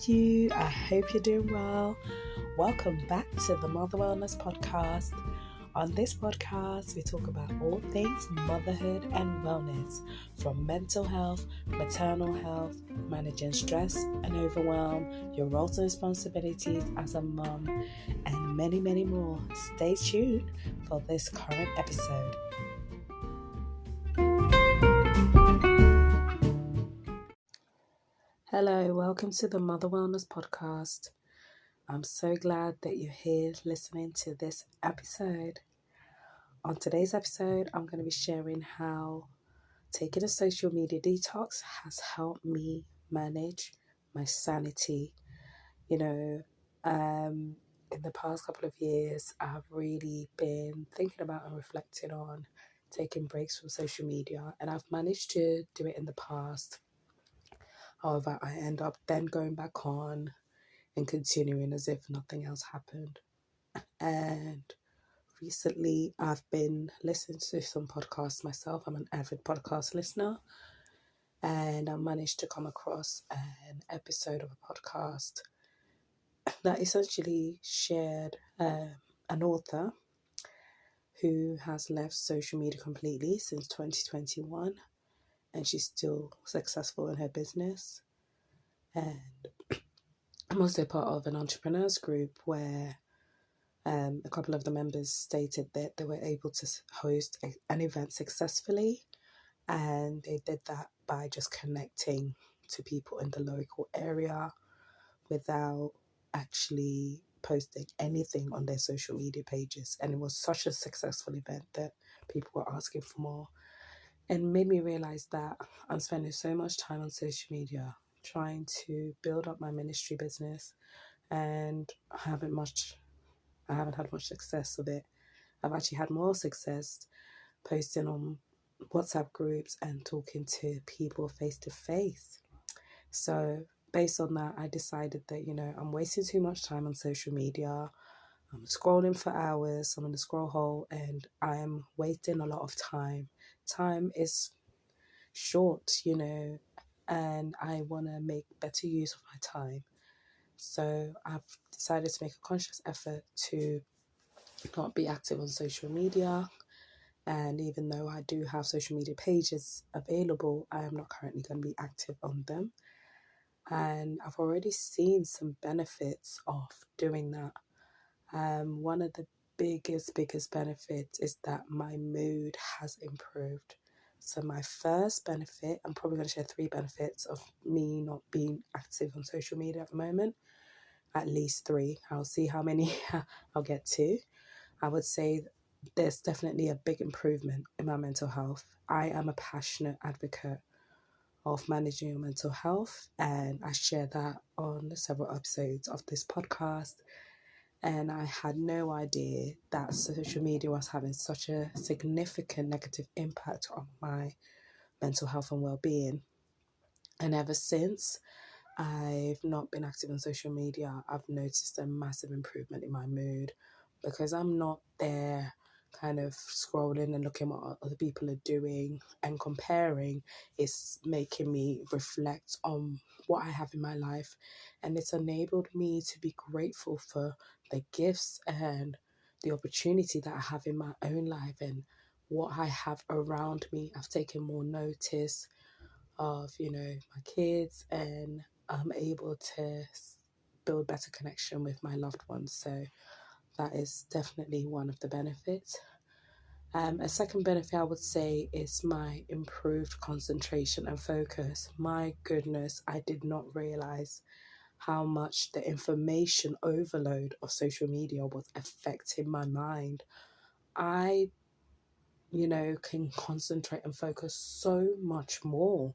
you? I hope you're doing well. Welcome back to the Mother Wellness Podcast. On this podcast, we talk about all things motherhood and wellness, from mental health, maternal health, managing stress and overwhelm, your roles and responsibilities as a mom, and many, many more. Stay tuned for this current episode. Hello, welcome to the Mother Wellness Podcast. I'm so glad that you're here listening to this episode. On today's episode, I'm going to be sharing how taking a social media detox has helped me manage my sanity. In the past couple of years, I've really been thinking about and reflecting on taking breaks from social media, and I've managed to do it in the past. However, I end up then going back on and continuing as if nothing else happened. And recently, I've been listening to some podcasts myself. I'm an avid podcast listener, and I managed to come across an episode of a podcast that essentially shared an author who has left social media completely since 2021, and she's still successful in her business. And I'm also part of an entrepreneurs group where a couple of the members stated that they were able to host an event successfully, and they did that by just connecting to people in the local area without actually posting anything on their social media pages. And it was such a successful event that people were asking for more, and made me realize that I'm spending so much time on social media trying to build up my ministry business, and I haven't had much success with it. I've actually had more success posting on WhatsApp groups and talking to people face to face. So based on that, I decided that, I'm wasting too much time on social media. I'm scrolling for hours. I'm in the scroll hole and I am wasting a lot of time. Time is short, and I want to make better use of my time. So I've decided to make a conscious effort to not be active on social media. And even though I do have social media pages available, I am not currently going to be active on them. And I've already seen some benefits of doing that. One of the biggest benefits is that my mood has improved. So my first benefit, I'm probably going to share 3 benefits of me not being active on social media at the moment. At least 3. I'll see how many I'll get to. I would say there's definitely a big improvement in my mental health. I am a passionate advocate of managing your mental health, and I share that on several episodes of this podcast. And I had no idea that social media was having such a significant negative impact on my mental health and well-being. And ever since I've not been active on social media, I've noticed a massive improvement in my mood, because I'm not there kind of scrolling and looking at what other people are doing and comparing. It's making me reflect on what I have in my life, and it's enabled me to be grateful for the gifts and the opportunity that I have in my own life and what I have around me. I've taken more notice of, my kids, and I'm able to build better connection with my loved ones. So that is definitely one of the benefits. A second benefit I would say is my improved concentration and focus. My goodness, I did not realize how much the information overload of social media was affecting my mind. I can concentrate and focus so much more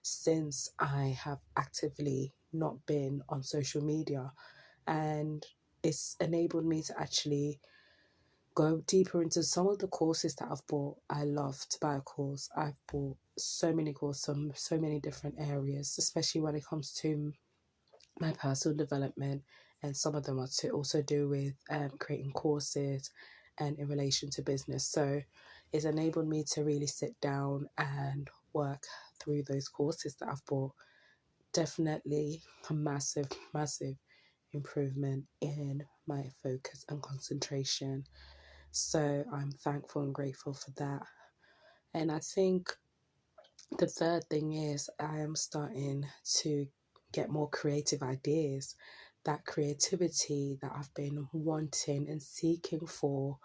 since I have actively not been on social media. And it's enabled me to actually go deeper into some of the courses that I've bought. I love to buy a course. I've bought so many courses from so many different areas, especially when it comes to my personal development. And some of them are to also do with creating courses and in relation to business. So it's enabled me to really sit down and work through those courses that I've bought. definitely a massive, massive improvement in my focus and concentration. So I'm thankful and grateful for that. And I think the third thing is I am starting to get more creative ideas. That creativity that I've been wanting and seeking for,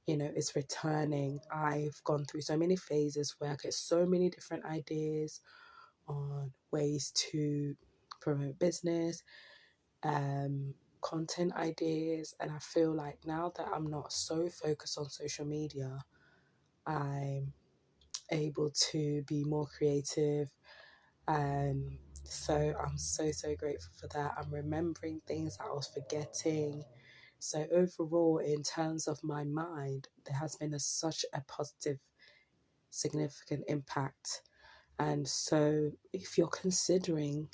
is returning. I've gone through so many phases where I get so many different ideas on ways to promote business, content ideas, and I feel like now that I'm not so focused on social media, I'm able to be more creative. So I'm so grateful for that. I'm remembering things that I was forgetting. So overall, in terms of my mind, there has been such a positive, significant impact. And so if you're considering,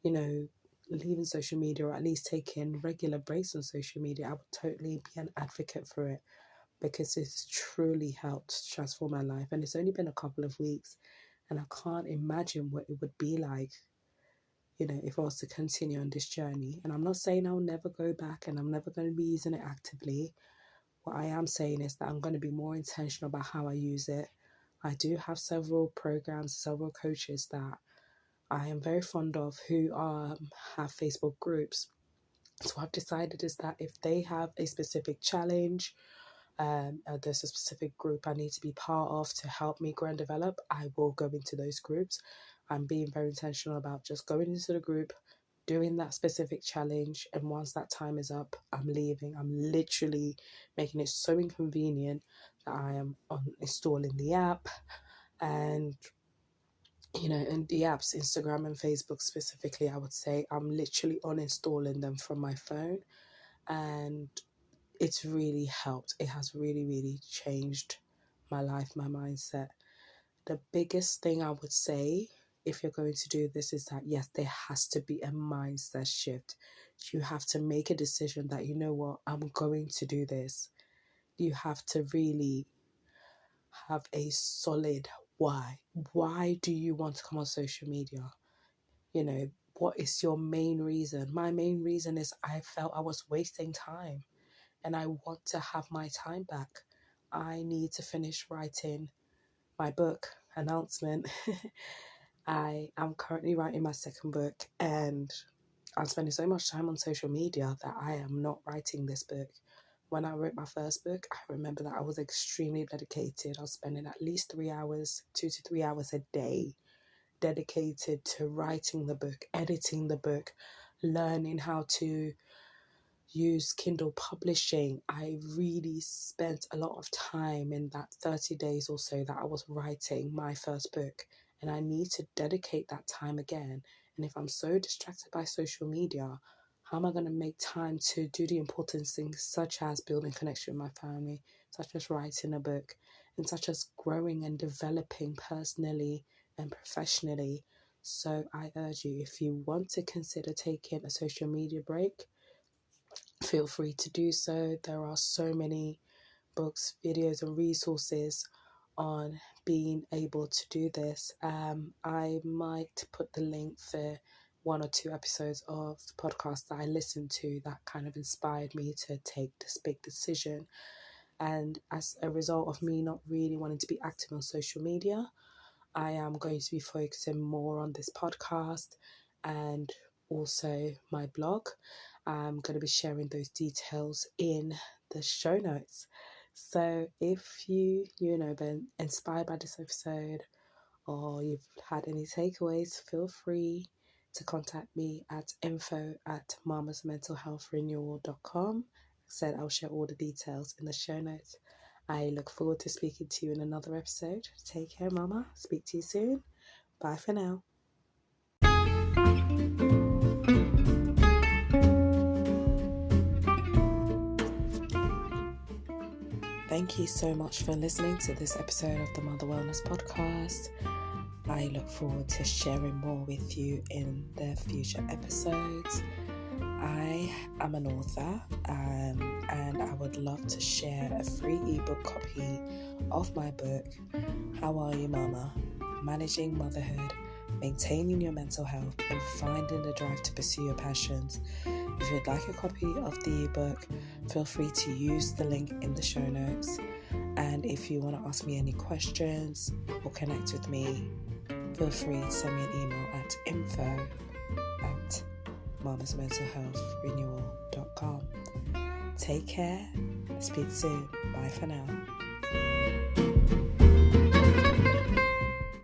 leaving social media, or at least taking regular breaks on social media, I would totally be an advocate for it, because it's truly helped transform my life. And it's only been a couple of weeks, and I can't imagine what it would be like, if I was to continue on this journey. And I'm not saying I'll never go back and I'm never going to be using it actively. What I am saying is that I'm going to be more intentional about how I use it. I do have several programs, several coaches that I am very fond of who have Facebook groups. So what I've decided is that if they have a specific challenge, there's a specific group I need to be part of to help me grow and develop, I will go into those groups. I'm being very intentional about just going into the group, doing that specific challenge, and once that time is up, I'm leaving. I'm literally making it so inconvenient that I am installing the app, and and the apps, Instagram and Facebook specifically, I would say I'm literally uninstalling them from my phone, and it's really helped. It has really, really changed my life, my mindset. The biggest thing I would say, if you're going to do this, is that yes, there has to be a mindset shift. You have to make a decision that, you know what, I'm going to do this. You have to really have a solid why. Why do you want to come on social media? What is your main reason? My main reason is I felt I was wasting time, and I want to have my time back. I need to finish writing my book announcement. I am currently writing my second book, and I'm spending so much time on social media that I am not writing this book. When I wrote my first book, I remember that I was extremely dedicated. I was spending at least 3 hours, 2 to 3 hours a day dedicated to writing the book, editing the book, learning how to use Kindle publishing. I really spent a lot of time in that 30 days or so that I was writing my first book, and I need to dedicate that time again. And if I'm so distracted by social media, how am I going to make time to do the important things, such as building connection with my family, such as writing a book, and such as growing and developing personally and professionally? So I urge you, if you want to consider taking a social media break, feel free to do so. There are so many books, videos, and resources on being able to do this. I might put the link for 1 or 2 episodes of the podcast that I listened to that kind of inspired me to take this big decision. And as a result of me not really wanting to be active on social media, I am going to be focusing more on this podcast and also my blog. I'm going to be sharing those details in the show notes. So if you've been inspired by this episode, or you've had any takeaways, feel free to contact me at info@mamasmentalhealthrenewal.com. Said I'll share all the details in the show notes. I look forward to speaking to you in another episode. Take care, Mama. Speak to you soon. Bye for now. Thank you so much for listening to this episode of the Mother Wellness Podcast. I look forward to sharing more with you in the future episodes. I am an author, and I would love to share a free ebook copy of my book, How Are You Mama? Managing Motherhood maintaining your mental health, and finding the drive to pursue your passions. If you'd like a copy of the ebook, feel free to use the link in the show notes. And if you want to ask me any questions or connect with me, feel free to send me an email at info@mamasmentalhealthrenewal.com. Take care. Speak soon. Bye for now.